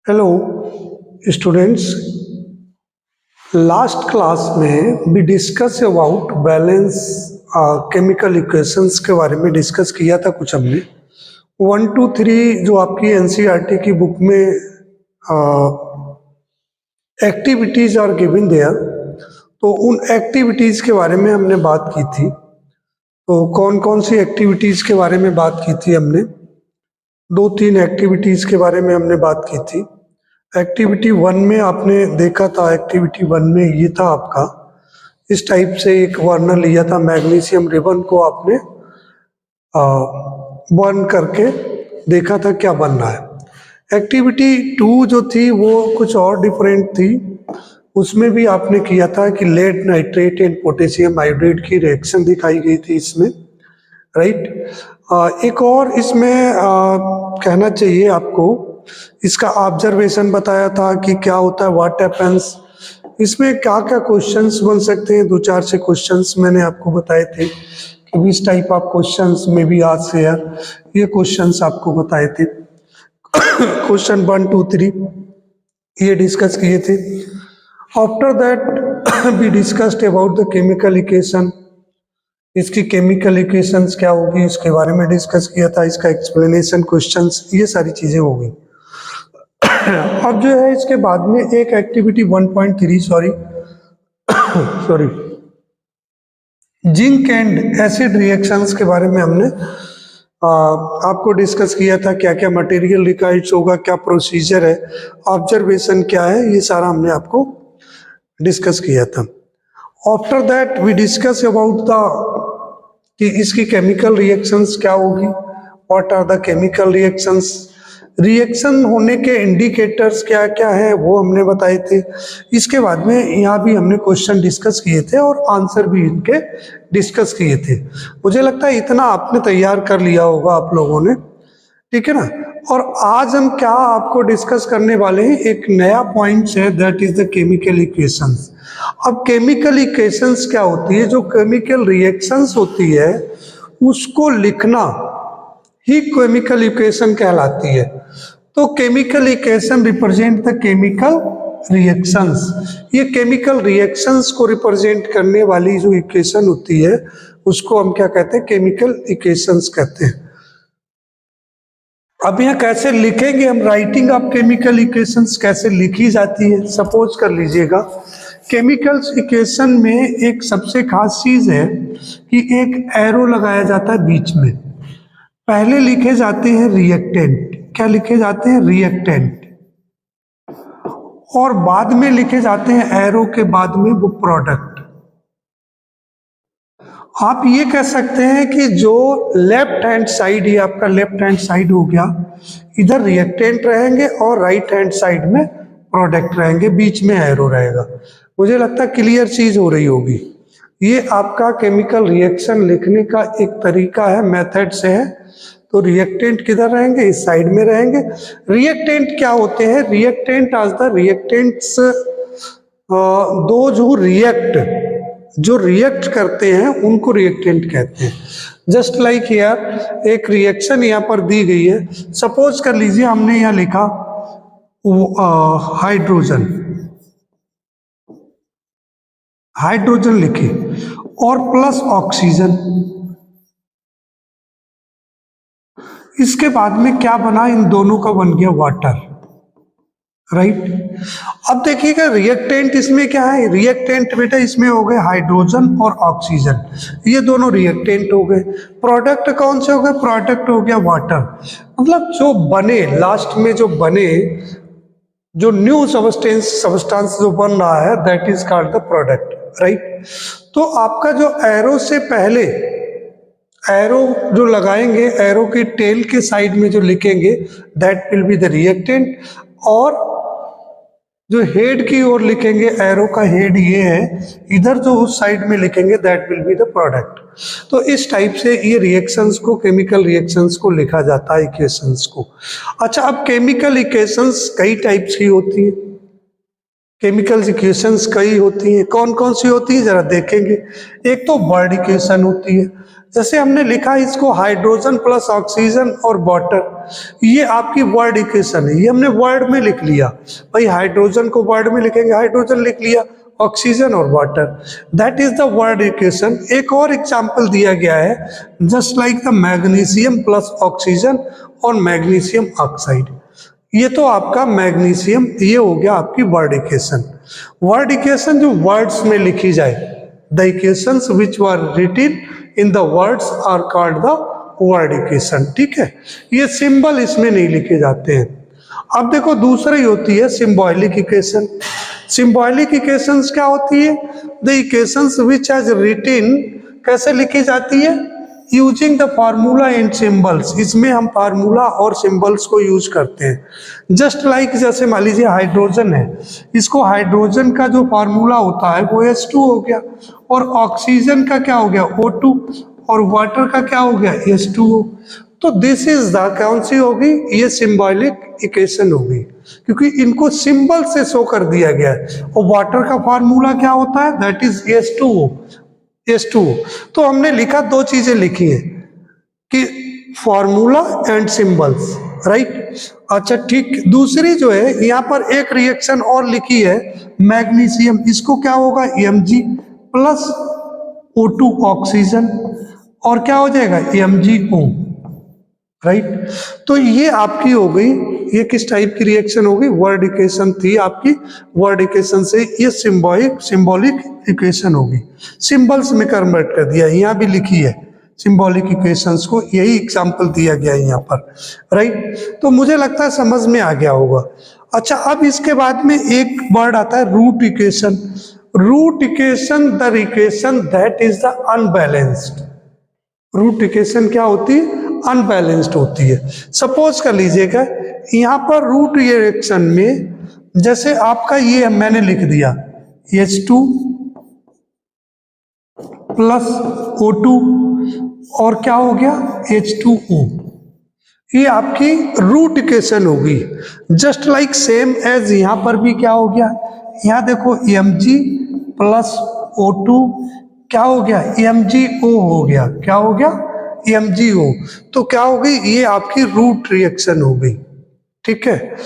Hello students, last class में भी discuss about balance chemical equations के बारे में डिस्कस किया था। कुछ हमने 1 2 3 जो आपकी एनसीईआरटी की बुक में एक्टिविटीज आर गिवन देयर, तो उन एक्टिविटीज के बारे में हमने बात की थी। तो कौन कौन सी एक्टिविटीज के बारे में बात की थी हमने? 2 3 एक्टिविटीज के बारे में हमने बात की थी। एक्टिविटी 1 में आपने देखा था, एक्टिविटी 1 में ये था आपका, इस टाइप से एक वर्नर लिया था, मैग्नीशियम रिबन को आपने बर्न करके देखा था क्या बन रहा है। एक्टिविटी 2 जो थी वो कुछ और डिफरेंट थी। उसमें भी आपने किया था कि lead nitrate and potassium iodide की रिएक्शन दिखाई गई थी इसमें, राइट। एक और इसमें कहना चाहिए आपको, इसका ऑब्जर्वेशन बताया था कि क्या होता है, व्हाट हैपेंस। इसमें क्या क्या क्वेश्चंस बन सकते हैं, 2 4 से क्वेश्चंस मैंने आपको बताए थे कि इस टाइप ऑफ क्वेश्चंस में भी आज से यार ये क्वेश्चंस आपको बताए थे। क्वेश्चन 1 2 3 ये डिस्कस किए थे। After that we discussed about the chemical equation, इसकी केमिकल इक्वेशंस क्या होगी इसके बारे में डिस्कस किया था, इसका एक्सप्लेनेशन, क्वेश्चंस, ये सारी चीज़ें हो गई। अब जो है इसके बाद में एक activity 1.3 sorry zinc and acid reactions के बारे में हमने आपको डिस्कस किया था। क्या क्या मटेरियल रिक्वायर्ड होगा, क्या प्रोसीजर है, ऑब्जर्वेशन क्या है, ये सारा हमने आपको डिस्कस किया था। After that we discuss about the कि इसकी केमिकल रिएक्शंस क्या होगी, what are the chemical reactions, reaction होने के इंडिकेटर्स क्या क्या है वो हमने बताए थे। इसके बाद में यहाँ भी हमने क्वेश्चन डिस्कस किए थे और आंसर भी इनके डिस्कस किए थे। मुझे लगता है इतना आपने तैयार कर लिया होगा आप लोगों ने, ठीक है ना। और आज हम क्या आपको डिस्कस करने वाले हैं, एक नया पॉइंट है, that is the chemical equations. अब केमिकल इक्वेशंस क्या होती है, जो केमिकल रिएक्शंस होती है उसको लिखना ही केमिकल इक्वेशन कहलाती है। तो chemical equation represent the chemical reactions. ये केमिकल रिएक्शंस को रिप्रेजेंट करने वाली जो इक्वेशन होती है उसको हम क्या कहते हैं, केमिकल इक्वेशंस कहते हैं। अब यहाँ कैसे लिखेंगे हम, राइटिंग ऑफ केमिकल इक्वेशंस कैसे लिखी जाती है। सपोज कर लीजिएगा केमिकल्स इक्वेशन में एक सबसे खास चीज है कि एक एरो लगाया जाता है बीच में। पहले लिखे जाते हैं रिएक्टेंट, क्या लिखे जाते हैं, रिएक्टेंट, और बाद में लिखे जाते हैं एरो के बाद में वो प्रोडक्ट। आप ये कह सकते हैं कि जो लेफ्ट हैंड साइड, ये आपका लेफ्ट हैंड साइड हो गया, इधर रिएक्टेंट रहेंगे और राइट हैंड साइड में प्रोडक्ट रहेंगे, बीच में एरो रहेगा। मुझे लगता है क्लियर चीज हो रही होगी। ये आपका केमिकल रिएक्शन लिखने का एक तरीका है, मेथड से है। तो रिएक्टेंट किधर रहेंगे, इस साइड में रहेंगे। रिएक्टेंट क्या होते हैं, रिएक्टेंट आज द रिएक्टेंट्स दो जो रिएक्ट करते हैं उनको रिएक्टेंट कहते हैं। जस्ट लाइक हियर एक रिएक्शन यहाँ पर दी गई है। सपोज कर लीजिए हमने यहाँ लिखा हाइड्रोजन, हाइड्रोजन लिखे और प्लस ऑक्सीजन। इसके बाद में क्या बना, इन दोनों का बन गया वाटर, राइट। अब देखिएगा रिएक्टेंट इसमें क्या है, रिएक्टेंट बेटा इसमें हो गए हाइड्रोजन और ऑक्सीजन, ये दोनों रिएक्टेंट हो गए। प्रोडक्ट कौन से हो गए, प्रोडक्ट हो गया वाटर। मतलब जो बने लास्ट में, जो बने, जो न्यू सबस्टेंस जो बन रहा है, that is called the product, right. तो आपका जो एरो से पहले, एरो जो लगाएंगे, एरो के टेल के साइड में जो लिखेंगे that will be the reactant, और जो हेड की ओर लिखेंगे, एरो का हेड ये है, इधर जो उस साइड में लिखेंगे that will be the product. तो इस टाइप से ये रिएक्शंस को, केमिकल रिएक्शंस को लिखा जाता है, इक्वेशंस को। अच्छा, अब केमिकल इक्वेशंस कई टाइप्स की होती है। केमिकल इक्वेशंस कई होती हैं, कौन कौन सी होती है जरा देखेंगे। एक तो वर्ड इक्वेशन होती है, जैसे हमने लिखा इसको हाइड्रोजन प्लस ऑक्सीजन और वाटर, ये आपकी वर्ड इक्वेशन है, ये हमने वर्ड में लिख लिया। भाई हाइड्रोजन को वर्ड में लिखेंगे, हाइड्रोजन लिख लिया, ऑक्सीजन और water, that is the word equation. एक और एग्जांपल दिया गया है, just like the magnesium plus oxygen और मैग्नीशियम ऑक्साइड, ये तो आपका मैग्नीशियम, ये हो गया आपकी वर्ड इक्वेशन। वर्ड इक्वेशन जो वर्ड्स में लिखी जाए, the equations which were written in the words are called the word equation, ठीक है। ये सिंबल इसमें नहीं लिखे जाते हैं। अब देखो दूसरी होती है सिंबॉलिक इक्वेशन। सिंबॉलिक इक्वेशंस क्या होती है? The equations which has written, कैसे लिखी जाती है? Using the formula and symbols, इसमें हम फार्मूला और सिंबल्स को यूज करते हैं। जस्ट लाइक जैसे मान लीजिए हाइड्रोजन है, इसको हाइड्रोजन का जो फार्मूला होता है वो H2 हो गया, और ऑक्सीजन का क्या हो गया O2, और वाटर का क्या हो गया H2O। तो दिस इज द कौन सी होगी? ये सिंबॉलिक इक्वेशन होगी, क्योंकि इनको सिंबल से शो कर दिया गया है। और वाटर का फार्मूला क्या होता है? That is H2O। तो हमने लिखा, दो चीजें लिखी हैं कि फॉर्मूला एंड सिंबल्स, राइट। अच्छा ठीक, दूसरी जो है यहाँ पर एक रिएक्शन और लिखी है मैग्नीशियम, इसको क्या होगा? Mg प्लस O2 ऑक्सीजन, और क्या हो जाएगा? MgO, right. तो ये आपकी हो गई, ये किस टाइप की रिएक्शन होगी? वर्ड इक्वेशन थी आपकी, वर्ड इक्वेशन से ये सिंबॉलिक इक्वेशन होगी, सिंबल्स में कन्वर्ट कर दिया। यहाँ भी लिखी है सिंबॉलिक इक्वेशंस को, यही एग्जांपल दिया गया है यहाँ पर, राइट। तो मुझे लगता है समझ में आ गया होगा। अच्छा, अब इसके बाद में एक वर्ड आता है root equation. Root equation, the equation that is the unbalanced. Root equation क्या होती है? अनबैलेंस्ड होती है। सपोज कर लीजिएगा यहाँ पर रूट रिएक्शन में, जैसे आपका ये मैंने लिख दिया H2 प्लस O2 और क्या हो गया? H2O, ये आपकी रूट इक्वेशन होगी। जस्ट लाइक सेम एज यहाँ पर भी क्या हो गया? यहाँ देखो Mg प्लस O2 क्या हो गया? MgO हो गया। क्या हो गया? MgO। तो क्या हो गई? ये आपकी रूट रिएक्शन हो गई, ठीक है।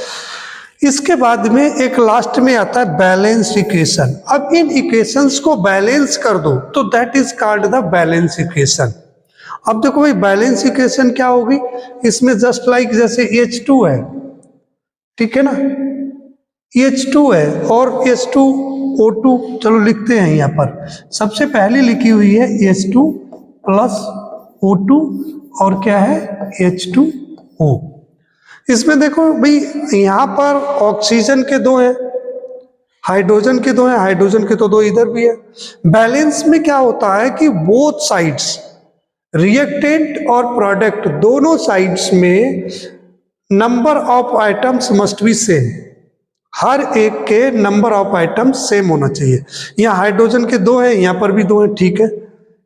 इसके बाद में एक लास्ट में आता है बैलेंस इक्वेशन। अब इन इक्वेशंस को बैलेंस कर दो तो that is called the balance equation. अब देखो भाई बैलेंस इक्वेशन क्या होगी? इसमें जस्ट लाइक जैसे H2 है, ठीक है ना, H2 है और H2O2, चलो लिखते हैं यहाँ पर। सबसे पहले लिखी हुई है H2 प्लस O2 और क्या है? H2O। इसमें देखो भाई यहाँ पर ऑक्सीजन के दो हैं, हाइड्रोजन के दो हैं, हाइड्रोजन के तो दो इधर भी है। बैलेंस में क्या होता है कि बोथ साइड्स, रिएक्टेंट और प्रोडक्ट दोनों साइड्स में number of items must be same. हर एक के नंबर ऑफ आइटम्स सेम होना चाहिए। यहाँ हाइड्रोजन के दो हैं, यहाँ पर भी दो हैं, ठीक है,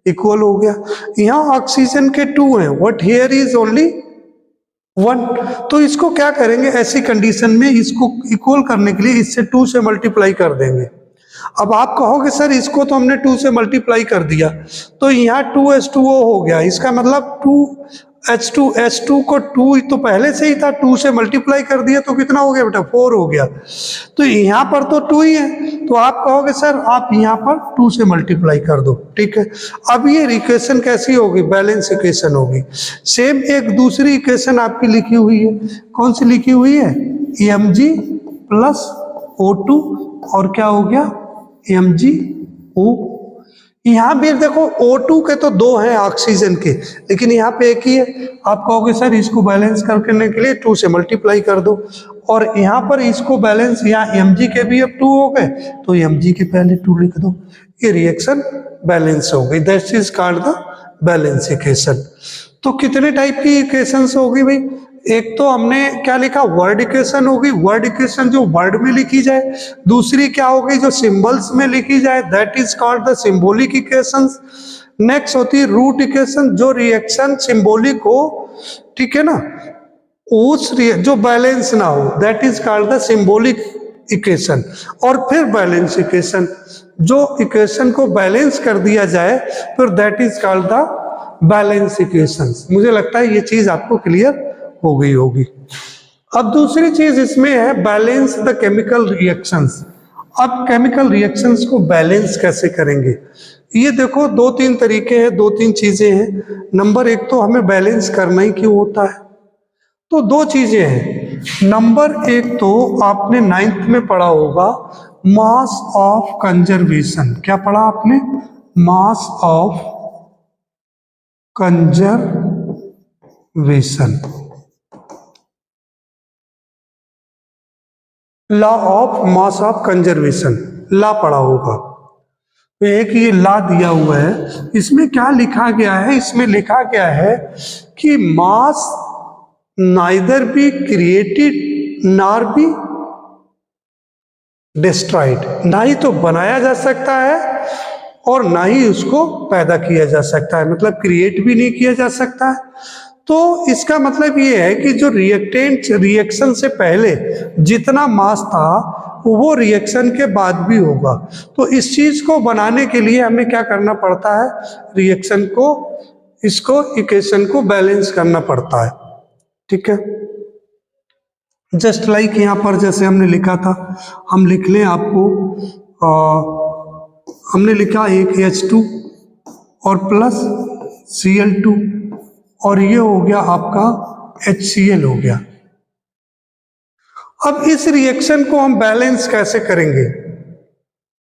इक्वल हो गया। यहाँ ऑक्सीजन के 2 हैं, व्हाट हियर इज ओनली 1। तो इसको क्या करेंगे? ऐसी कंडीशन में इसको इक्वल करने के लिए इससे 2 से मल्टीप्लाई कर देंगे। अब आप कहोगे सर इसको तो हमने 2 से मल्टीप्लाई कर दिया, तो यहाँ 2H2O हो गया। इसका मतलब 2H2 को 2 तो पहले से ही था, 2 से मल्टीप्लाई कर दिया तो कितना हो गया बेटा? 4 हो गया। तो यहाँ पर तो 2 ही है, तो आप कहोगे सर आप यहाँ पर 2 से मल्टीप्लाई कर दो, ठीक है। अब ये इक्वेशन कैसी होगी? बैलेंस इक्वेशन होगी। सेम एक दूसरी इक्वेशन आपकी लिखी हुई है, कौन सी लिखी हुई है? Mg प्लस O2 और क्या हो गया? MgO। यहाँ भी देखो O2 के तो 2 हैं ऑक्सीजन के, लेकिन यहाँ पे एक ही है। आप कहोगे सर इसको बैलेंस करने के लिए 2 से मल्टीप्लाई कर दो, और यहाँ पर इसको बैलेंस, यहाँ Mg के भी अब 2 हो गए तो Mg के पहले 2 लिख दो, ये रिएक्शन बैलेंस हो गई। That is called the balance equation. तो कितने टाइप की इक्वेशंस होगी भाई? एक तो हमने क्या लिखा? वर्ड इक्वेशन होगी, वर्ड इक्वेशन जो वर्ड में लिखी जाए। दूसरी क्या होगी? जो सिंबल्स में लिखी जाए, that is called the symbolic equations. Next होती है रूट इक्वेशन, जो रिएक्शन सिंबॉलिक हो, ठीक है ना, उस जो बैलेंस ना हो, that is called the symbolic equation और फिर बैलेंस इक्वेशन। जो इक्वेशन को बैलेंस कर दिया जाए फिर that is called the balance equations. मुझे लगता है ये चीज आपको क्लियर हो गई होगी। अब दूसरी चीज इसमें है बैलेंस द केमिकल रिएक्शंस। अब केमिकल रिएक्शंस को बैलेंस कैसे करेंगे? ये देखो दो तीन तरीके हैं, दो तीन चीजें हैं। नंबर एक तो हमें बैलेंस करना ही क्यों होता है, तो दो चीजें हैं। नंबर एक तो आपने 9th में पढ़ा होगा मास ऑफ कंजर्वेशन। क्या पढ़ा आपने? Mass of conservation, law of mass of conservation, law पढ़ा होगा। तो एक ये लॉ दिया हुआ है, इसमें क्या लिखा गया है? इसमें लिखा गया है कि mass neither be created nor be destroyed. ना ही तो बनाया जा सकता है और ना ही उसको पैदा किया जा सकता है, मतलब क्रिएट भी नहीं किया जा सकता है। तो इसका मतलब ये है कि जो रिएक्टेंट रिएक्शन से पहले जितना मास था वो रिएक्शन के बाद भी होगा। तो इस चीज को बनाने के लिए हमें क्या करना पड़ता है? रिएक्शन को, इसको इक्वेशन को बैलेंस करना पड़ता है। ठीक है, जस्ट लाइक यहाँ पर जैसे हमने लिखा था, हम लिख लें आपको, हमने लिखा एक H2 और प्लस Cl2 और ये हो गया आपका HCl हो गया। अब इस रिएक्शन को हम बैलेंस कैसे करेंगे,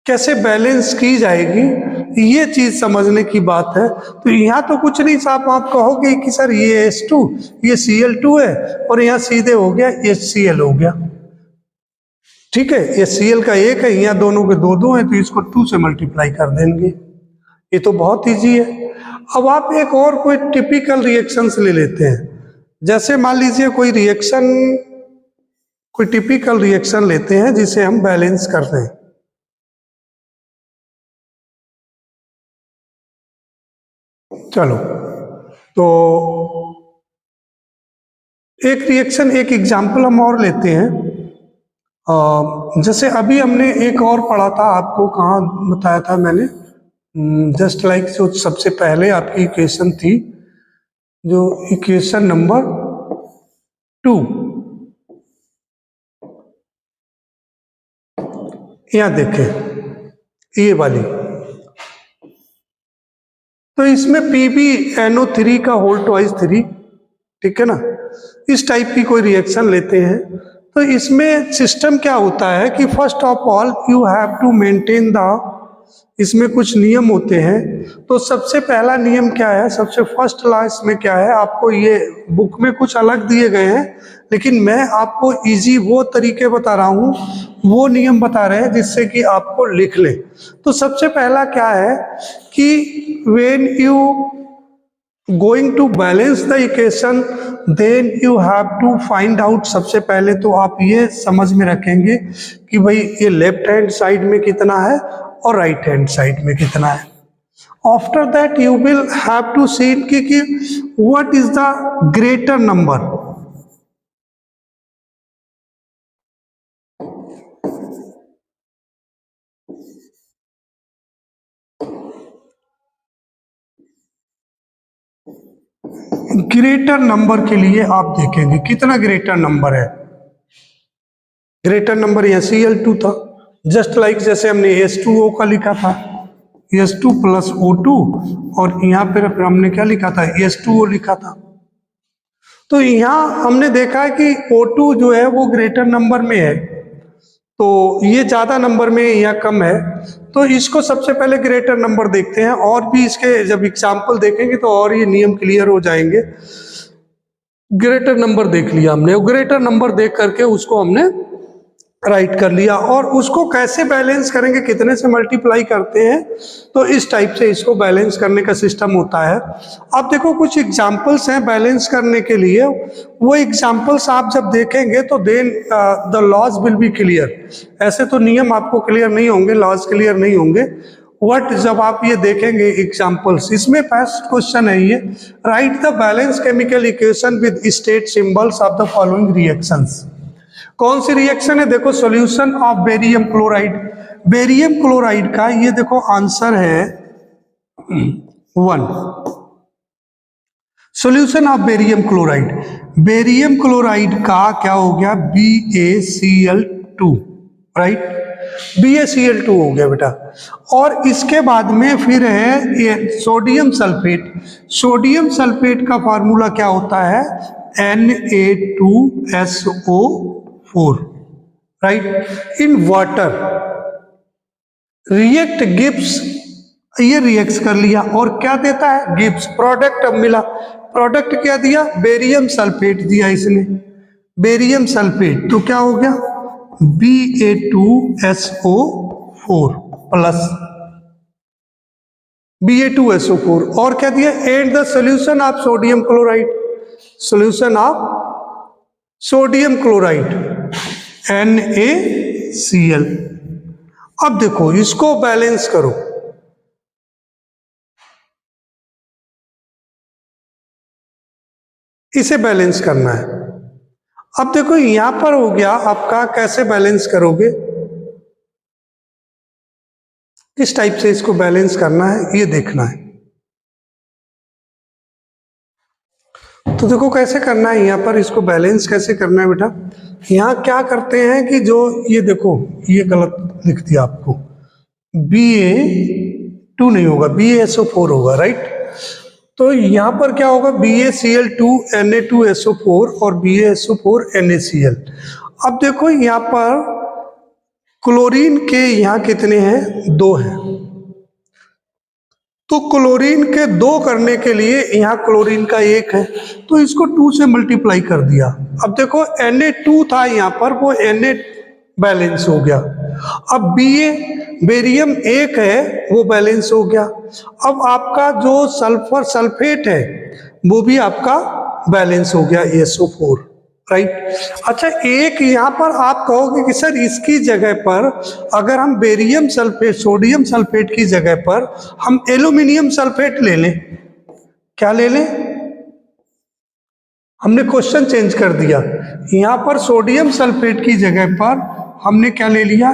कैसे बैलेंस की जाएगी, ये चीज समझने की बात है। तो यहाँ तो कुछ नहीं साहब, आप कहोगे कि सर ये H2 ये Cl2 है और यहाँ सीधे हो गया HCl हो गया। ठीक है, ये Cl का एक है, यहाँ दोनों के दो दो है, तो इसको 2 से मल्टीप्लाई कर देंगे। ये तो बहुत इजी है। अब आप एक और कोई टिपिकल रिएक्शंस ले लेते हैं। जैसे मान लीजिए कोई रिएक्शन, कोई टिपिकल रिएक्शन लेते हैं जिसे हम बैलेंस कर रहे हैं। चलो, तो एक रिएक्शन, एक एग्जाम्पल हम और लेते हैं। जैसे अभी हमने एक और पढ़ा था, आपको कहाँ बताया था मैंने, जस्ट लाइक जो सबसे पहले आपकी इक्वेशन थी, जो इक्वेशन नंबर 2, यहाँ देखें ये वाली। तो इसमें PbNO3 का होल ट्वाइस 3, ठीक है ना, इस टाइप की कोई रिएक्शन लेते हैं। तो इसमें सिस्टम क्या होता है कि first of all you have to maintain the, इसमें कुछ नियम होते हैं। तो सबसे पहला नियम क्या है, सबसे फर्स्ट लॉ इसमें क्या है, आपको ये बुक में कुछ अलग दिए गए हैं लेकिन मैं आपको इजी वो तरीके बता रहा हूँ, वो नियम बता रहे हैं जिससे कि आपको लिख लें। तो सबसे पहला क्या है कि when you going to balance the equation then you have to find out. सबसे पहले तो आप ये समझ में रखेंगे कि भाई ये लेफ्ट हैंड साइड में कितना है और राइट हैंड साइड में कितना है। After that you will have to see कि what is the greater number. Greater number के लिए आप देखेंगे कितना ग्रेटर नंबर है। ग्रेटर नंबर यहाँ Cl2 था, जस्ट लाइक जैसे हमने H2O का लिखा था, H2 प्लस O2, और यहाँ पर हमने क्या लिखा था, H2O लिखा था। तो यहाँ हमने देखा है कि O2 जो है वो ग्रेटर नंबर में है, तो ये ज्यादा नंबर में या कम है। तो इसको सबसे पहले ग्रेटर नंबर देखते हैं, और भी इसके जब एग्जाम्पल देखेंगे तो और ये नियम क्लियर हो जाएंगे। ग्रेटर नंबर देख लिया हमने, ग्रेटर नंबर देख करके उसको हमने राइट कर लिया। और उसको कैसे बैलेंस करेंगे, कितने से मल्टीप्लाई करते हैं, तो इस टाइप से इसको बैलेंस करने का सिस्टम होता है। अब देखो कुछ एग्जांपल्स हैं बैलेंस करने के लिए, वो एग्जांपल्स आप जब देखेंगे तो then the laws will be clear. ऐसे तो नियम आपको क्लियर नहीं होंगे, लॉज क्लियर नहीं होंगे, वट जब आप ये देखेंगे एग्जांपल्स। इसमें फर्स्ट क्वेश्चन है ये, right the balance chemical equation with state symbols of the following reactions. कौन सी रिएक्शन है? देखो solution of barium chloride, barium chloride का ये देखो आंसर है 1। Solution of barium chloride, barium chloride का क्या हो गया? BaCl2, राइट, BaCl2 हो गया बेटा। और इसके बाद में फिर है सोडियम सल्फेट, सोडियम सल्फेट का फार्मूला क्या होता है? Na2SO4, right, in water react Gibbs, ये रिएक्ट कर लिया और क्या देता है? गिब्स, प्रोडक्ट अब मिला, प्रोडक्ट क्या दिया? बेरियम सल्फेट दिया इसने, बेरियम सल्फेट, तो क्या हो गया? Ba2SO4 प्लस Ba2SO4, और क्या दिया? And the solution of sodium chloride, solution of sodium chloride NaCl। अब देखो इसको बैलेंस करो, इसे बैलेंस करना है। अब देखो यहां पर हो गया आपका, कैसे बैलेंस करोगे, किस टाइप से इसको बैलेंस करना है ये देखना है। तो देखो कैसे करना है, यहां पर इसको बैलेंस कैसे करना है बेटा। यहां क्या करते हैं कि जो ये देखो, ये गलत लिख दिया आपको, Ba2 नहीं होगा, BaSO4 होगा, राइट। तो यहां पर क्या होगा? BaCl2 Na2SO4 और BaSO4 NaCl। अब देखो यहां पर क्लोरीन के यहां कितने हैं? 2 हैं, तो क्लोरीन के 2 करने के लिए यहाँ क्लोरीन का 1 है, तो इसको 2 से मल्टीप्लाई कर दिया। अब देखो Na2 था यहाँ पर, वो Na बैलेंस हो गया। अब बेरियम 1 है, वो बैलेंस हो गया। अब आपका जो सल्फर सल्फेट है वो भी आपका बैलेंस हो गया, SO4, राइट। अच्छा, एक यहाँ पर आप कहोगे कि सर इसकी जगह पर अगर हम बेरियम सल्फेट, सोडियम सल्फेट की जगह पर हम एल्यूमिनियम सल्फेट ले लें, क्या ले लें? हमने क्वेश्चन चेंज कर दिया, यहाँ पर सोडियम सल्फेट की जगह पर हमने क्या ले लिया?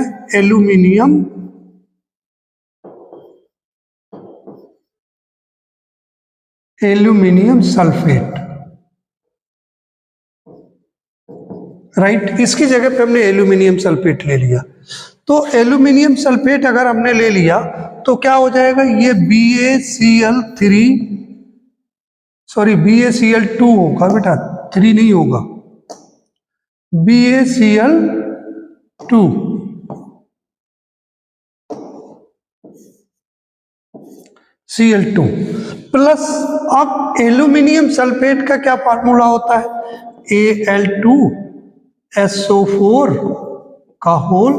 Aluminium sulphate, right. इसकी जगह पे हमने एल्यूमिनियम सल्फेट ले लिया। तो एल्यूमिनियम सल्फेट अगर हमने ले लिया तो क्या हो जाएगा? ये BaCl2 होगा बेटा, 3 नहीं होगा, BaCl2 Cl2 प्लस, अब एल्यूमिनियम सल्फेट का क्या फार्मूला होता है? Al2SO4 का होल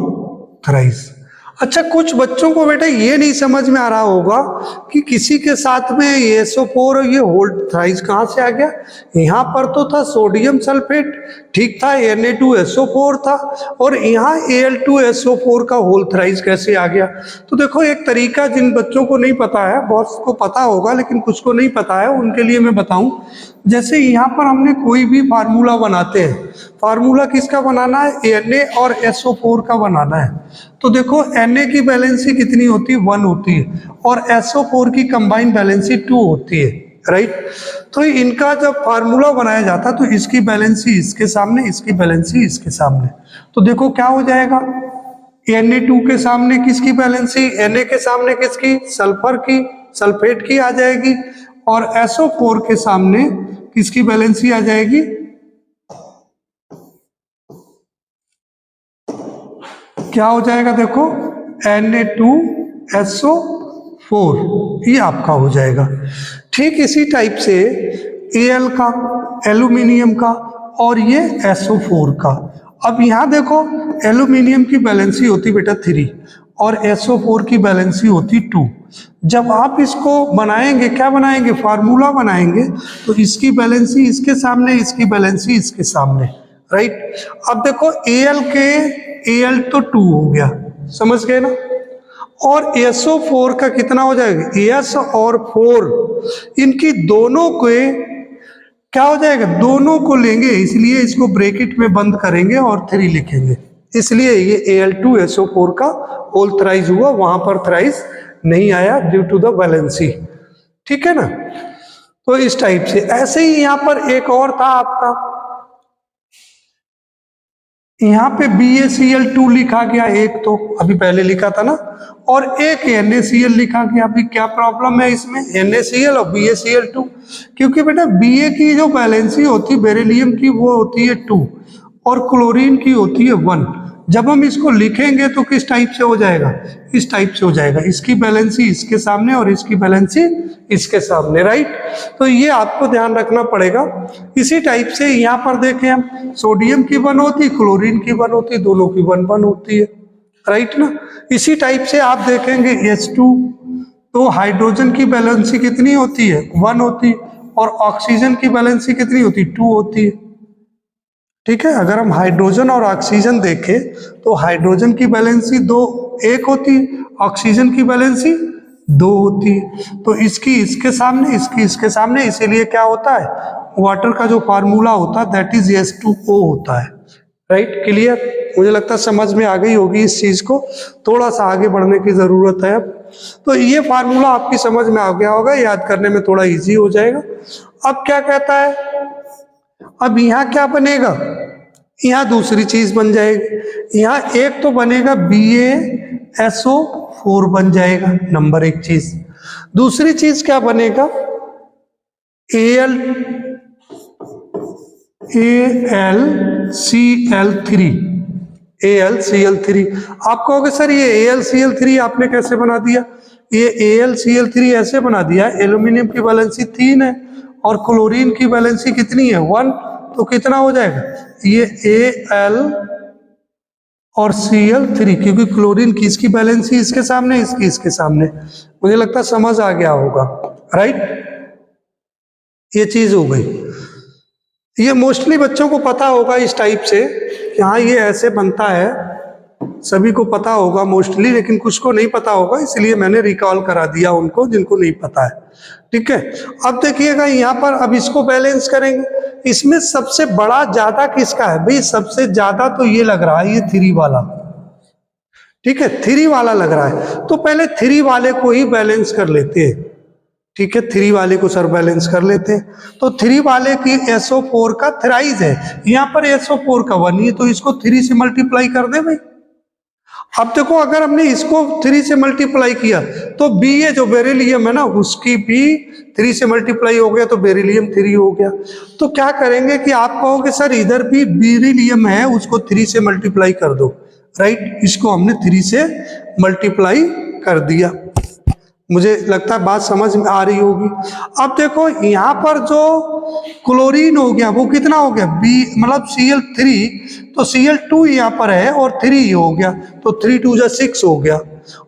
थ्राइस। अच्छा, कुछ बच्चों को बेटा ये नहीं समझ में आ रहा होगा कि किसी के साथ में ये SO4 और ये होल थ्राइस कहाँ से आ गया। यहाँ पर तो था सोडियम सल्फेट, ठीक था, Na2SO4 था, और यहाँ Al2SO4 का होल थ्राइस कैसे आ गया। तो देखो एक तरीका, जिन बच्चों को नहीं पता है, बहुत को पता होगा लेकिन कुछ को नहीं पता है, उनके लिए मैं बताऊं। जैसे यहाँ पर हमने कोई भी फार्मूला बनाते हैं, फार्मूला किसका बनाना है? Na और SO4 का बनाना है। तो देखो Na की बैलेंसी कितनी होती है? 1 होती है, और SO4 की कंबाइंड बैलेंसी 2 होती है, राइट। तो इनका जब फार्मूला बनाया जाता तो इसकी बैलेंसी इसके सामने, इसकी बैलेंसी इसके सामने, तो देखो क्या हो जाएगा? Na2 के सामने किसकी बैलेंसी? Na के सामने किसकी? सल्फर की, सल्फेट की आ जाएगी, और SO4 के सामने किसकी बैलेंसी आ जाएगी? क्या हो जाएगा? देखो Na2SO4, ये आपका हो जाएगा। ठीक इसी टाइप से Al का, एल्यूमिनियम का, और ये SO4 का। अब यहाँ देखो एल्यूमिनियम की बैलेंसी होती बेटा 3 और SO4 की बैलेंसी होती 2। जब आप इसको बनाएंगे, क्या बनाएंगे? फार्मूला बनाएंगे, तो इसकी बैलेंसी इसके सामने, इसकी बैलेंसी इसके सामने, राइट। अब देखो Al तो 2 हो गया, समझ गए ना। और SO4 का कितना हो जाएगा? S और 4, इनकी दोनों के क्या हो जाएगा, दोनों को लेंगे इसलिए इसको ब्रैकेट में बंद करेंगे और 3 लिखेंगे, इसलिए ये Al2SO4 का होल थ्राइज हुआ, वहां पर थ्राइज नहीं आया ड्यू टू द वैलेंसी। ठीक है ना। तो इस टाइप से ऐसे ही यहां पर एक और था आपका, यहां पे BaCl2 लिखा गया एक, तो अभी पहले लिखा था ना, और एक NaCl लिखा गया। अभी क्या प्रॉब्लम है इसमें, NaCl और BaCl2, क्योंकि बेटा Ba की जो वैलेंसी होती है बेरिलियम की वो होती है 2 और क्लोरीन की होती है 1। जब हम इसको लिखेंगे तो किस टाइप से हो जाएगा, इस टाइप से हो जाएगा, इसकी बैलेंसी इसके सामने और इसकी बैलेंसी इसके सामने, राइट। तो ये आपको ध्यान रखना पड़ेगा। इसी टाइप से यहाँ पर देखें हम, सोडियम की 1 होती, क्लोरीन की 1 होती, दोनों की 1 होती है, राइट ना। इसी टाइप से आप देखेंगे H2, तो हाइड्रोजन की बैलेंसी कितनी होती है, 1 होती, और ऑक्सीजन की बैलेंसी कितनी होती, 2 होती है। ठीक है, अगर हम हाइड्रोजन और ऑक्सीजन देखें तो हाइड्रोजन की बैलेंसी 2 1 होती है, ऑक्सीजन की बैलेंसी 2 होती है। तो इसकी इसके सामने, इसकी इसके सामने, इसीलिए क्या होता है, वाटर का जो फार्मूला होता है दैट इज H2O होता है, राइट। क्लियर, मुझे लगता है समझ में आ गई होगी इस चीज को, थोड़ा सा आगे बढ़ने की जरूरत है अब। तो ये फार्मूला आपकी समझ में आ गया होगा, याद करने में थोड़ा इजी हो जाएगा। अब क्या कहता है, अब यहाँ क्या बनेगा, यहाँ दूसरी चीज बन जाएगी, यहाँ एक तो बनेगा BaSO4 बन जाएगा, नंबर 1 चीज। दूसरी चीज क्या बनेगा, AlCl3। आप कहोगे सर ये AlCl3 आपने कैसे बना दिया, ये AlCl3 ऐसे बना दिया, एल्यूमिनियम की वैलेंसी 3 है और क्लोरीन की वैलेंसी कितनी है, 1, तो कितना हो जाएगा, ये Al और Cl3, क्योंकि क्लोरीन की इसकी बैलेंसी इसके सामने, इसकी इसके सामने। मुझे लगता है समझ आ गया होगा, राइट। ये चीज हो गई, ये मोस्टली बच्चों को पता होगा इस टाइप से कि हाँ ये ऐसे बनता है, सभी को पता होगा मोस्टली, लेकिन कुछ को नहीं पता होगा, इसलिए मैंने रिकॉल करा दिया उनको जिनको नहीं पता है। ठीक है, अब देखिएगा यहाँ पर, अब इसको बैलेंस करेंगे, इसमें सबसे बड़ा ज्यादा किसका है भाई, सबसे ज्यादा तो ये लग रहा है, ये 3 वाला। ठीक है, 3 वाला लग रहा है, तो पहले 3 वाले को ही बैलेंस कर लेते हैं। ठीक है, 3 वाले को सर बैलेंस कर लेते हैं। तो 3 वाले की SO4 का थ्राइज है, यहाँ पर SO4 का 1 है, तो इसको 3 से मल्टीप्लाई कर दे भाई। अब देखो अगर हमने इसको 3 से मल्टीप्लाई किया तो Ba जो बेरिलियम है ना, उसकी भी 3 से मल्टीप्लाई हो गया तो बेरिलियम 3 हो गया। तो क्या करेंगे कि आप कहोगे सर इधर भी बेरिलियम है, उसको 3 से मल्टीप्लाई कर दो, राइट। इसको हमने 3 से मल्टीप्लाई कर दिया, मुझे लगता है बात समझ में आ रही होगी। अब देखो यहाँ पर जो क्लोरीन हो गया वो कितना हो गया, मतलब Cl3, तो Cl2 यहाँ पर है और 3 हो गया, तो 3 2 जा 6 हो गया।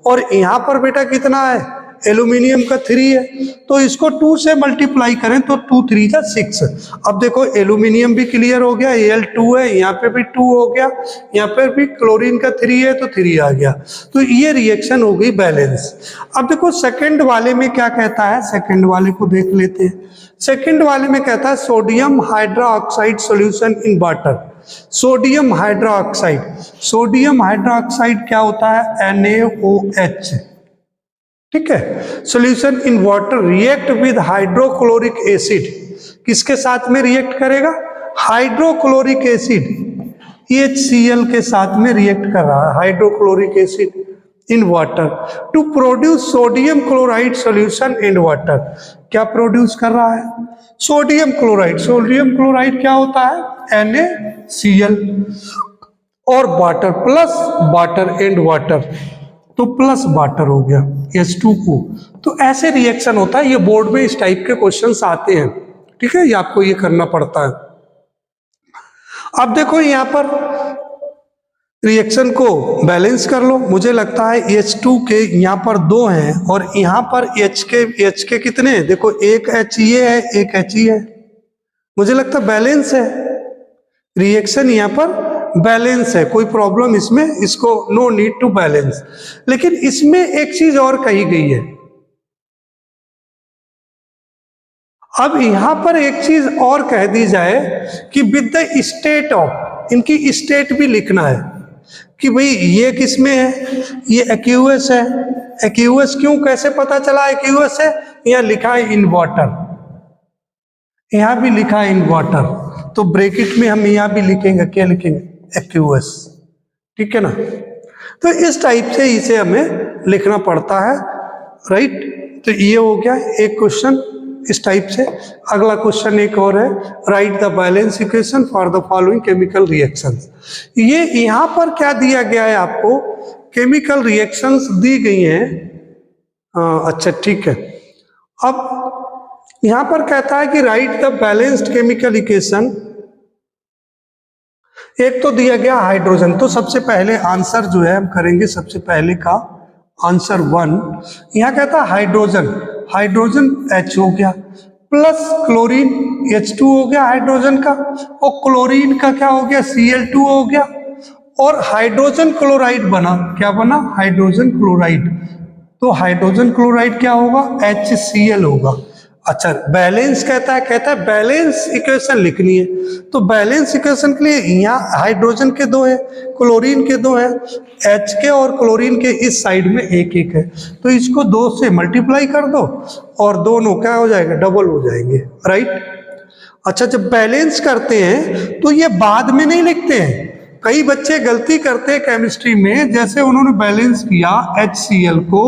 और यहाँ पर बेटा कितना है, एल्यूमिनियम का 3 है, तो इसको 2 से मल्टीप्लाई करें तो 2 3 जा 6। अब देखो एल्यूमिनियम भी क्लियर हो गया, Al2 है, यहाँ पे भी 2 हो गया, यहाँ पे भी क्लोरीन का 3 है तो 3 आ गया। तो ये रिएक्शन हो गई बैलेंस। अब देखो सेकंड वाले में क्या कहता है, सेकंड वाले को देख लेते हैं। सेकंड वाले में कहता है sodium hydroxide solution in water. Sodium hydroxide, sodium hydroxide क्या होता है, NaOH। ठीक है, solution in water react with hydrochloric acid, किसके साथ में रिएक्ट करेगा, हाइड्रोक्लोरिक एसिड, HCl के साथ में रिएक्ट कर रहा है, hydrochloric acid in water to produce sodium chloride solution in water. क्या प्रोड्यूस कर रहा है, सोडियम क्लोराइड। सोडियम क्लोराइड क्या होता है, NaCl और water plus water and water, तो प्लस वाटर हो गया H2O। तो ऐसे रिएक्शन होता है, ये बोर्ड में इस टाइप के क्वेश्चंस आते हैं। ठीक है, ये आपको ये करना पड़ता है। अब देखो यहाँ पर रिएक्शन को बैलेंस कर लो, मुझे लगता है H2 के यहाँ पर 2 हैं और यहाँ पर H के कितने हैं, देखो एक H ये है, एक H ये है, मुझे लगता है बैलेंस है, रिएक्शन यहाँ पर बैलेंस है, कोई प्रॉब्लम इसमें, इसको नो नीड टू बैलेंस। लेकिन इसमें एक चीज और कही गई है, अब यहां पर एक चीज और कह दी जाए कि विद द स्टेट ऑफ, इनकी स्टेट भी लिखना है कि भाई ये किस में है, ये एक्यूएस है। एक्यूएस क्यों, कैसे पता चला एक्यूएस है? यहां लिखा है इन वाटर, यहां भी लिखा है इन वाटर, तो ब्रैकेट में हम यहां भी लिखेंगे, क्या लिखेंगे? एक्यूएस। ठीक है ना? तो इस टाइप से इसे हमें लिखना पड़ता है, राइट। तो ये हो गया एक क्वेश्चन इस टाइप से। अगला क्वेश्चन एक और है, right the balance equation for the following chemical reactions. ये यहां पर क्या दिया गया है आपको? केमिकल रिएक्शंस दी गई हैं। अच्छा ठीक है। अब यहां पर कहता है कि right the balanced chemical equation. एक तो दिया गया हाइड्रोजन, तो सबसे पहले आंसर जो है हम करेंगे, सबसे पहले का आंसर 1। यहां कहता है हाइड्रोजन, हाइड्रोजन H हो गया, प्लस क्लोरीन H2 हो गया हाइड्रोजन का, और क्लोरीन का क्या हो गया? Cl2 हो गया, और हाइड्रोजन क्लोराइड बना, क्या बना? Hydrogen chloride. तो हाइड्रोजन क्लोराइड क्या होगा? HCl होगा। अच्छा, बैलेंस कहता है बैलेंस इक्वेशन लिखनी है, तो बैलेंस इक्वेशन के लिए यहाँ हाइड्रोजन के दो है, क्लोरीन के दो है, H के और क्लोरीन के इस साइड में एक एक है, तो इसको 2 से मल्टीप्लाई कर दो और दोनों क्या हो जाएगा? डबल हो जाएंगे, राइट। अच्छा, जब बैलेंस करते हैं तो ये बाद में नहीं लिखते हैं। कई बच्चे गलती करते हैं केमिस्ट्री में, जैसे उन्होंने बैलेंस किया HCl को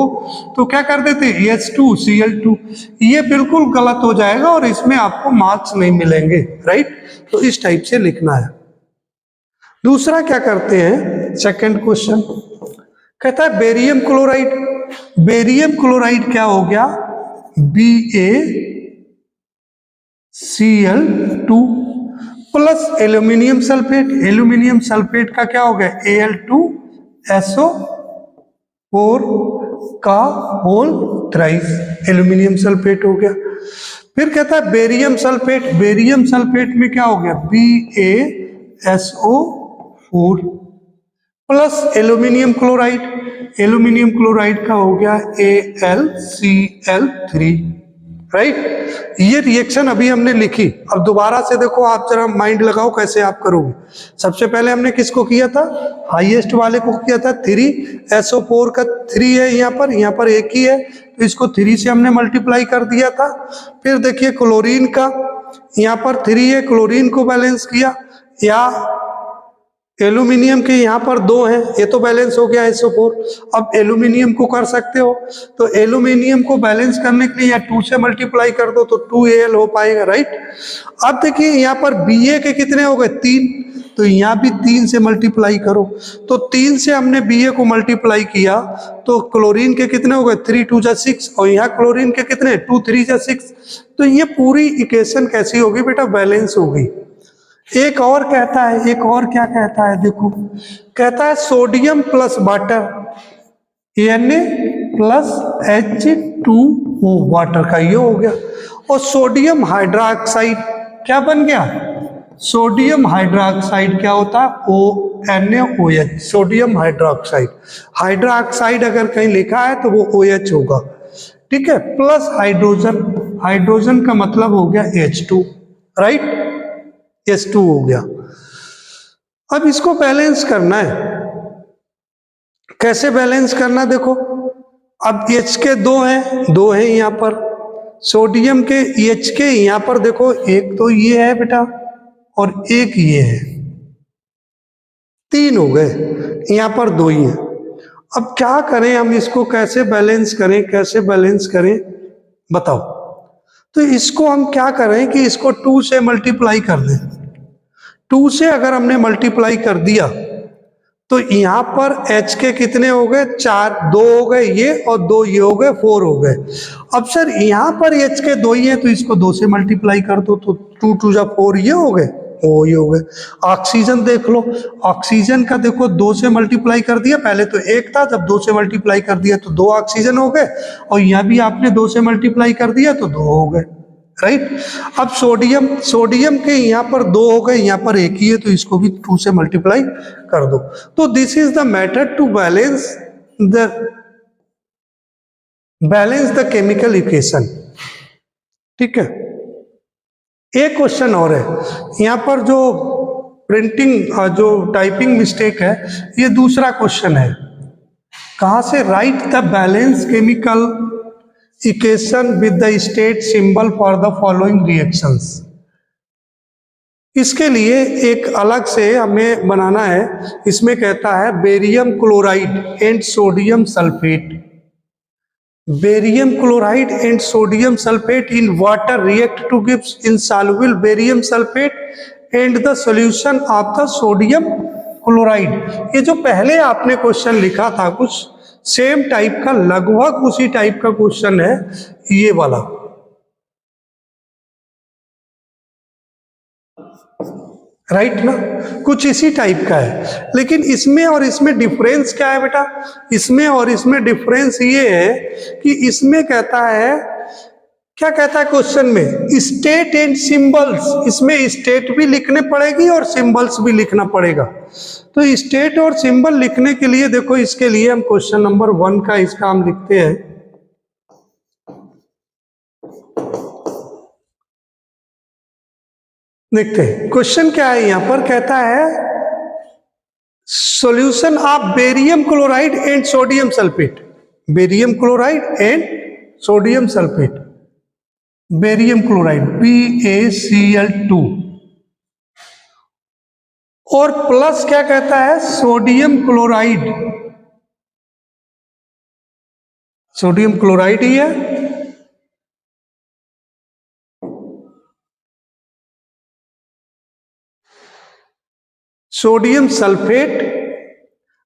तो क्या कर देते? H2Cl2। ये बिल्कुल गलत हो जाएगा और इसमें आपको मार्क्स नहीं मिलेंगे, राइट। तो इस टाइप से लिखना है। दूसरा क्या करते हैं, सेकंड क्वेश्चन कहता है बेरियम क्लोराइड। बेरियम क्लोराइड क्या हो गया? BaCl2 plus aluminium sulphate. Aluminium sulphate का क्या हो गया? Al2SO4 का होल थ्राइस, एल्यूमिनियम सल्फेट हो गया। फिर कहता है बेरियम सल्फेट। बेरियम सल्फेट में क्या हो गया? BaSO4 plus aluminium chloride. Aluminium chloride का हो गया AlCl3, राइट। ये रिएक्शन अभी हमने लिखी। अब दोबारा से देखो, आप जरा माइंड लगाओ कैसे आप करोगे। सबसे पहले हमने किसको किया था? हाईएस्ट वाले को किया था 3SO4 का 3 है, यहाँ पर एक ही है, तो इसको 3 से हमने मल्टीप्लाई कर दिया था। फिर देखिए क्लोरीन का, यहाँ पर 3 है, क्लोरीन को बैलेंस किया, या एल्यूमिनियम के यहाँ पर 2 हैं, ये तो बैलेंस हो गया SO4। अब एल्यूमिनियम को कर सकते हो, तो एल्यूमिनियम को बैलेंस करने के लिए या 2 से मल्टीप्लाई कर दो तो 2Al हो पाएगा, राइट। अब देखिए यहाँ पर Ba के कितने हो गए? 3, तो यहाँ भी 3 से मल्टीप्लाई करो, तो 3 से हमने Ba को मल्टीप्लाई किया तो क्लोरीन के कितने हो गए? 3 2 जा 6, और यहाँ क्लोरीन के कितने? 2 3 जा 6। तो ये पूरी इक्वेशन कैसी होगी बेटा? बैलेंस होगी। एक और कहता है, एक और क्या कहता है देखो, कहता है sodium plus water, Na plus H2O, water का ये हो गया, और सोडियम हाइड्रोक्साइड क्या बन गया? सोडियम हाइड्रोक्साइड क्या होता है? NaOH, sodium hydroxide. हाइड्रोक्साइड अगर कहीं लिखा है तो वो OH होगा, ठीक है। प्लस हाइड्रोजन, हाइड्रोजन का मतलब हो गया H2, राइट। H2 हो गया। अब इसको बैलेंस करना है, कैसे बैलेंस करना? देखो, अब H के 2 हैं यहाँ पर, सोडियम के H के यहाँ पर देखो, एक तो ये है बेटा और एक ये है, 3 हो गए, यहाँ पर 2 ही हैं। अब क्या करें हम इसको, कैसे बैलेंस करें, कैसे बैलेंस करें बताओ। तो इसको हम क्या करें कि इसको 2 से मल्टीप्लाई कर दें। 2 से अगर हमने मल्टीप्लाई कर दिया तो यहां पर H के कितने हो गए? 4, 2 हो गए ये, और 2 ये हो गए, 4 हो गए। अब सर यहां पर H के 2 ही है, तो इसको 2 से मल्टीप्लाई कर दो, तो 2 2 जा 4 ये हो गए, ओ ये हो गए। ऑक्सीजन देख लो, ऑक्सीजन का देखो 2 से मल्टीप्लाई कर दिया, पहले तो 1 था, जब 2 से मल्टीप्लाई कर दिया तो 2 ऑक्सीजन हो गए, और यहाँ भी आपने 2 से मल्टीप्लाई कर दिया तो 2 हो गए, राइट। अब सोडियम, सोडियम के यहाँ पर 2 हो गए, यहाँ पर 1 ही है, तो इसको भी 2 से मल्टीप्लाई कर दो। तो this is the method to balance the chemical equation, ठीक है। एक क्वेश्चन और है यहाँ पर, जो प्रिंटिंग जो टाइपिंग मिस्टेक है, ये दूसरा क्वेश्चन है। कहाँ से? Right the balance chemical equation with the state symbol for the following reactions. इसके लिए एक अलग से हमें बनाना है। इसमें कहता है barium chloride and sodium sulphate, barium chloride and sodium sulphate in water react two gives insoluble barium sulphate and the solution of the sodium chloride. ये जो पहले आपने क्वेश्चन लिखा था कुछ सेम टाइप का, लगभग उसी टाइप का क्वेश्चन है ये वाला, राइट ना? कुछ इसी टाइप का है, लेकिन इसमें और इसमें डिफरेंस क्या है बेटा? इसमें और इसमें डिफरेंस ये है कि इसमें कहता है, क्या कहता है क्वेश्चन में? State and symbols. इसमें स्टेट भी लिखने पड़ेगी और सिंबल्स भी लिखना पड़ेगा। तो स्टेट और सिंबल लिखने के लिए देखो, इसके लिए हम क्वेश्चन नंबर 1 का इसका हम लिखते हैं। देखते हैं क्वेश्चन क्या है। यहां पर कहता है solution of barium chloride and sodium sulphate, barium chloride and sodium sulphate, barium chloride BaCl2 और प्लस क्या कहता है? सोडियम क्लोराइड, सोडियम क्लोराइड ही है, sodium sulphate,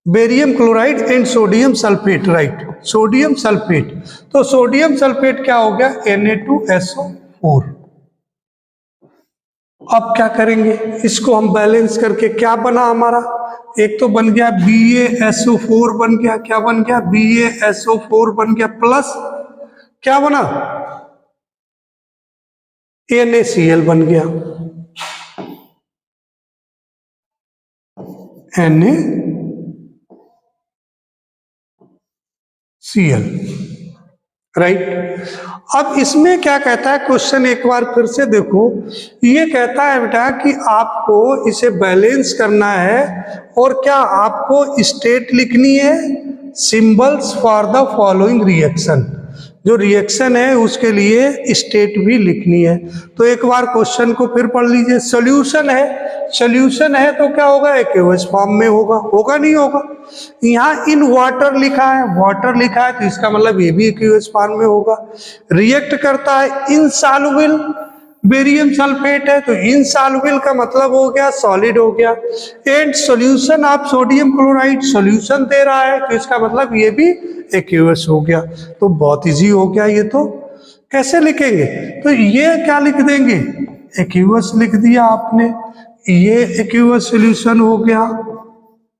barium chloride and sodium sulphate, right, sodium sulphate. तो सोडियम सल्फेट क्या हो गया? Na2SO4। अब क्या करेंगे? इसको हम बैलेंस करके क्या बना हमारा? एक तो बन गया BaSO4 बन गया, क्या बन गया? BaSO4 बन गया, प्लस क्या बना? NaCl बन गया, NaCl, राइट। अब इसमें क्या कहता है क्वेश्चन, एक बार फिर से देखो। ये कहता है बेटा कि आपको इसे बैलेंस करना है और क्या आपको स्टेट लिखनी है, symbols for the following reaction. जो रिएक्शन है उसके लिए स्टेट भी लिखनी है। तो एक बार क्वेश्चन को फिर पढ़ लीजिए। सॉल्यूशन है, सॉल्यूशन है तो क्या होगा? एक्वस फॉर्म में होगा, होगा नहीं होगा? यहाँ इन वाटर लिखा है, वाटर लिखा है तो इसका मतलब ये भी एक्वस फॉर्म में होगा। रिएक्ट करता है इनसॉल्युबल बेरियम सल्फेट है तो इनसॉल्युबल का मतलब हो गया सॉलिड हो गया। And solution of sodium chloride, solution दे रहा है तो इसका मतलब ये भी एक्वस हो गया। तो बहुत इजी हो गया ये तो। कैसे लिखेंगे? तो ये क्या लिख देंगे? एक्वस लिख दिया आपने, ये एक्वस सॉल्यूशन हो गया,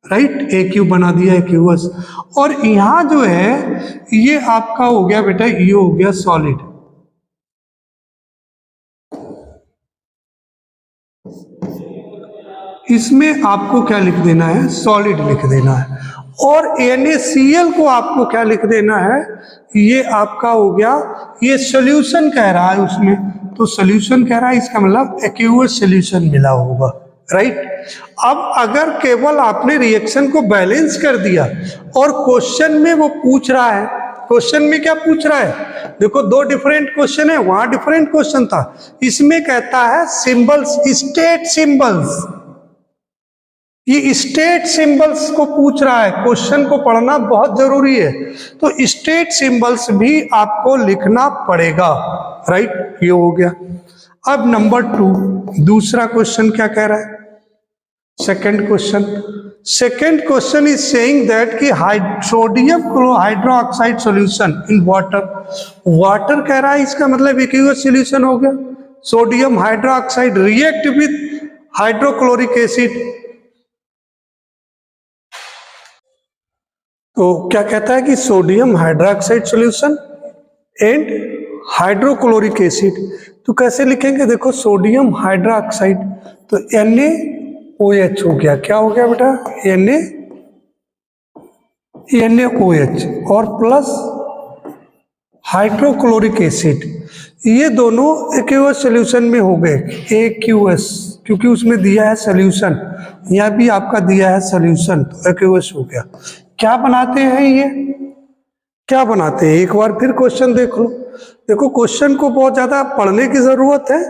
राइट, AQ बना दिया एक्वस। और यहां जो है ये आपका हो गया बेटा, ये हो गया सॉलिड। इसमें आपको क्या लिख देना है? सॉलिड लिख देना है। और NaCl को आपको क्या लिख देना है? ये आपका हो गया, ये सॉल्यूशन कह रहा है उसमें, तो सॉल्यूशन कह रहा है इसका मतलब एक्वस सॉल्यूशन मिला होगा, राइट। अब अगर केवल आपने रिएक्शन को बैलेंस कर दिया और क्वेश्चन में वो पूछ रहा है, क्वेश्चन में क्या पूछ रहा है? देखो दो डिफरेंट क्वेश्चन है, वहां डिफरेंट क्वेश्चन था, इसमें कहता है सिंबल्स, स्टेट सिंबल्स। ये स्टेट सिंबल्स को पूछ रहा है, क्वेश्चन को पढ़ना बहुत जरूरी है। तो स्टेट सिंबल्स भी आपको लिखना पड़ेगा, राइट। ये हो गया। अब नंबर 2, दूसरा क्वेश्चन क्या कह रहा है? Second question is saying that कि sodium hydroxide solution in water, water कह रहा है इसका मतलब एक्वस सॉल्यूशन हो गया। Sodium hydroxide react with hydrochloric acid, तो क्या कहता है कि sodium hydroxide solution and hydrochloric acid. तो कैसे लिखेंगे? देखो सोडियम हाइड्रोक्साइड तो NaOH हो गया, क्या हो गया बेटा? NaOH और प्लस हाइड्रोक्लोरिक एसिड। ये दोनों एक्यूएस सॉल्यूशन में हो गए, एक्यूएस, क्योंकि उसमें दिया है सॉल्यूशन, यहाँ भी आपका दिया है सॉल्यूशन, तो एक्यूएस हो गया। क्या बनाते हैं ये, क्या बनाते हैं, एक बार फिर क्वेश्चन देख लो। देखो क्वेश्चन को बहुत ज्यादा पढ़ने की जरूरत है।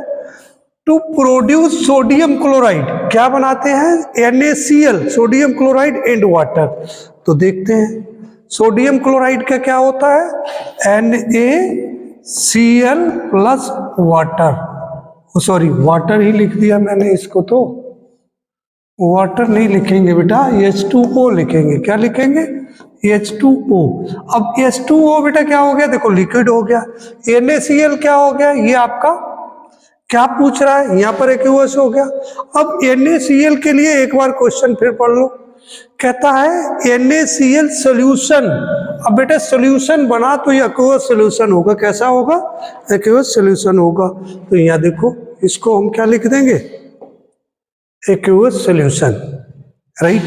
टू प्रोड्यूस सोडियम क्लोराइड, क्या बनाते हैं, NaCl, sodium chloride and water. तो देखते हैं सोडियम क्लोराइड का क्या होता है, NaCl plus water, sorry water ही लिख दिया मैंने इसको, तो वाटर नहीं लिखेंगे बेटा, H2O लिखेंगे। क्या लिखेंगे, H2O। अब H2O बेटा क्या हो गया, देखो लिक्विड हो गया। NaCl क्या हो गया, ये आपका क्या पूछ रहा है, यहाँ पर एक्यूएस हो गया। अब NaCl के लिए एक बार क्वेश्चन फिर पढ़ लो, कहता है NaCl सॉल्यूशन। अब बेटा सॉल्यूशन बना तो ये एक्यूएस सॉल्यूशन होगा, कैसा होगा, एक्यूएस सॉल्यूशन होगा। तो यहाँ देखो इसको हम क्या लिख देंगे, एक्यूएस सॉल्यूशन, राइट।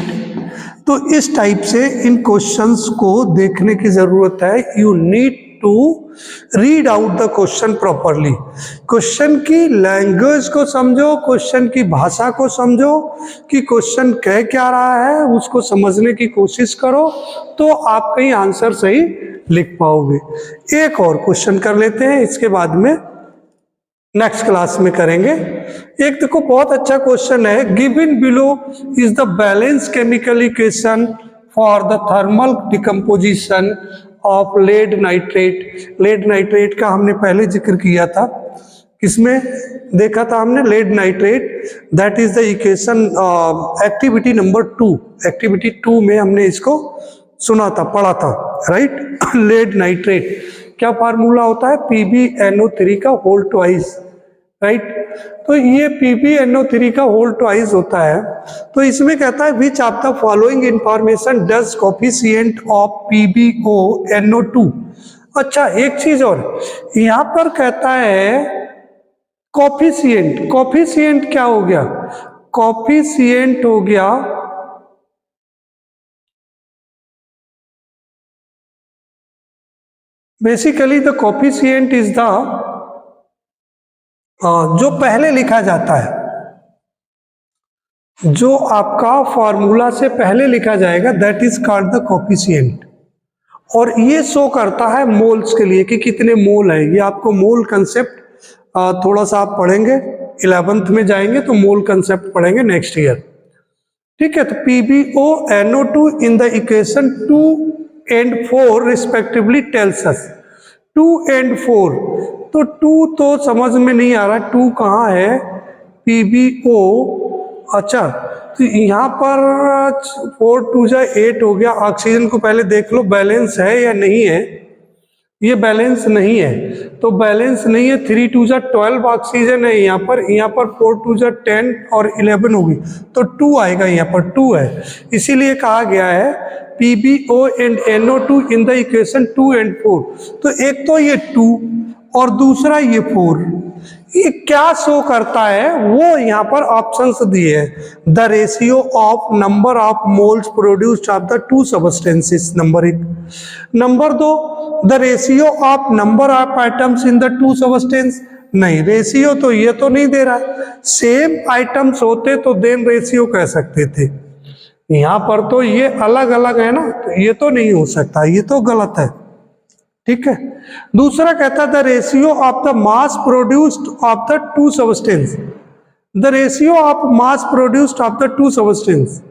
तो इस टाइप से इन क्वेश्चंस को देखने की जरूरत है। You need to read out the question properly, question की लैंग्वेज को समझो, क्वेश्चन की भाषा को समझो कि क्वेश्चन कह क्या रहा है, उसको समझने की कोशिश करो, तो आप कहीं आंसर सही लिख पाओगे। एक और क्वेश्चन कर लेते हैं, इसके बाद में नेक्स्ट क्लास में करेंगे। एक देखो बहुत अच्छा क्वेश्चन है, given below is the balance chemical equation for the thermal decomposition of lead nitrate. Lead nitrate का हमने पहले जिक्र किया था, किसमें देखा था हमने, lead nitrate, that is the equation activity number 2, activity 2 में हमने इसको सुना था, पढ़ा था, राइट। लेड नाइट्रेट क्या फार्मूला होता है, PbNO3 का होल ट्वाइस, राइट। तो ये PbNO3 का होल ट्वाइस होता है। तो इसमें कहता है which of the following information does coefficient of PbONO2। अच्छा एक चीज और, यहां पर कहता है कोफिशिएंट, कोफिशिएंट क्या हो गया, कोफिशिएंट हो गया basically the coefficient is the, जो पहले लिखा जाता है, जो आपका फॉर्मूला से पहले लिखा जाएगा, that is called the coefficient. और ये शो करता है मोल्स के लिए कि कितने मोल है। ये आपको मोल कंसेप्ट थोड़ा सा आप पढ़ेंगे, 11th में जाएंगे तो मोल कंसेप्ट पढ़ेंगे नेक्स्ट ईयर, ठीक है। तो PbONO2 in the equation 2 and 4 respectively tells us, 2 and 4, तो 2 तो समझ में नहीं आ रहा, 2 कहाँ है, PbO, अच्छा तो यहाँ पर 4 2 जा 8 हो गया। ऑक्सीजन को पहले देख लो बैलेंस है या नहीं है, ये बैलेंस नहीं है, तो बैलेंस नहीं है, 3 2 जा 12 ऑक्सीजन है यहाँ पर 4 2 जा 10 और 11 होगी, तो 2 आएगा, यहाँ पर 2 है, इसीलिए कहा गया है PbO and NO2 in the equation 2 and 4। तो एक तो ये 2 और दूसरा ये 4, ये क्या शो करता है, वो यहाँ पर ऑप्शंस दिए हैं, the ratio of number of moles produced of the 2 substances, number 1, number 2 the ratio of number of items in the 2 substance, नहीं रेशियो तो ये तो नहीं दे रहा है, सेम आइटम्स होते तो देन रेशियो कह सकते थे, यहाँ पर तो ये अलग अलग है ना, तो ये तो नहीं हो सकता, ये तो गलत है, ठीक है। दूसरा कहता है the ratio of the mass produced of the 2 substance, the ratio of mass produced of the 2 substance,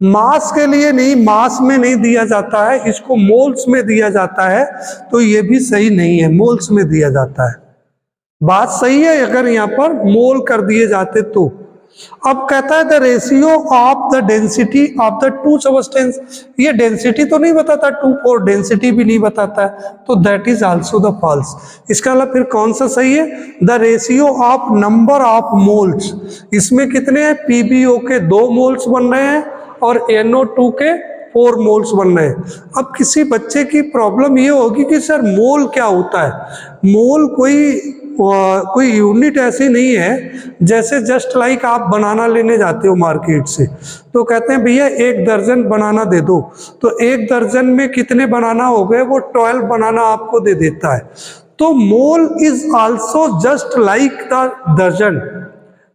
mass के लिए नहीं, मास में नहीं दिया जाता है, इसको मोल्स में दिया जाता है, तो ये भी सही नहीं है, मोल्स में दिया जाता है, बात सही है अगर यहाँ पर मोल कर दिए जाते तो। अब कहता है the ratio of the density of the 2 substance, ये डेंसिटी तो नहीं बताता, 2 4 डेंसिटी भी नहीं बताता है, तो that is also the false. इसका अलावा फिर कौन सा सही है, the ratio of number of moles, इसमें कितने हैं, PbO के 2 मोल्स बन रहे हैं और NO2 के 4 मोल्स बन रहे हैं। अब किसी बच्चे की प्रॉब्लम ये होगी कि सर मोल क्या होता है, मोल कोई यूनिट ऐसी नहीं है, जैसे जस्ट लाइक आप बनाना लेने जाते हो मार्केट से, तो कहते हैं भैया 1 दर्जन बनाना दे दो, तो 1 दर्जन में कितने बनाना हो गए, वो 12 बनाना आपको दे देता है, तो mole is also just like the dozen,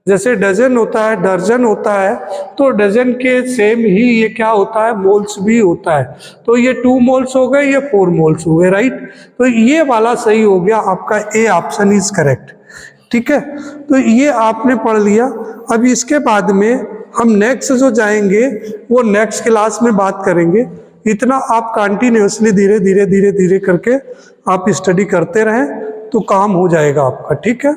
जैसे डजन होता है, दर्जन होता है, तो डजन के सेम ही ये क्या होता है, मोल्स भी होता है। तो ये 2 मोल्स हो गए, ये 4 मोल्स हो गए, राइट। तो ये वाला सही हो गया, आपका ए ऑप्शन इज करेक्ट, ठीक है। तो ये आपने पढ़ लिया। अब इसके बाद में हम नेक्स्ट जो जाएंगे वो नेक्स्ट क्लास में बात करेंगे। इतना आप कंटिन्यूसली धीरे धीरे धीरे धीरे करके आप स्टडी करते रहें तो काम हो जाएगा आपका, ठीक है।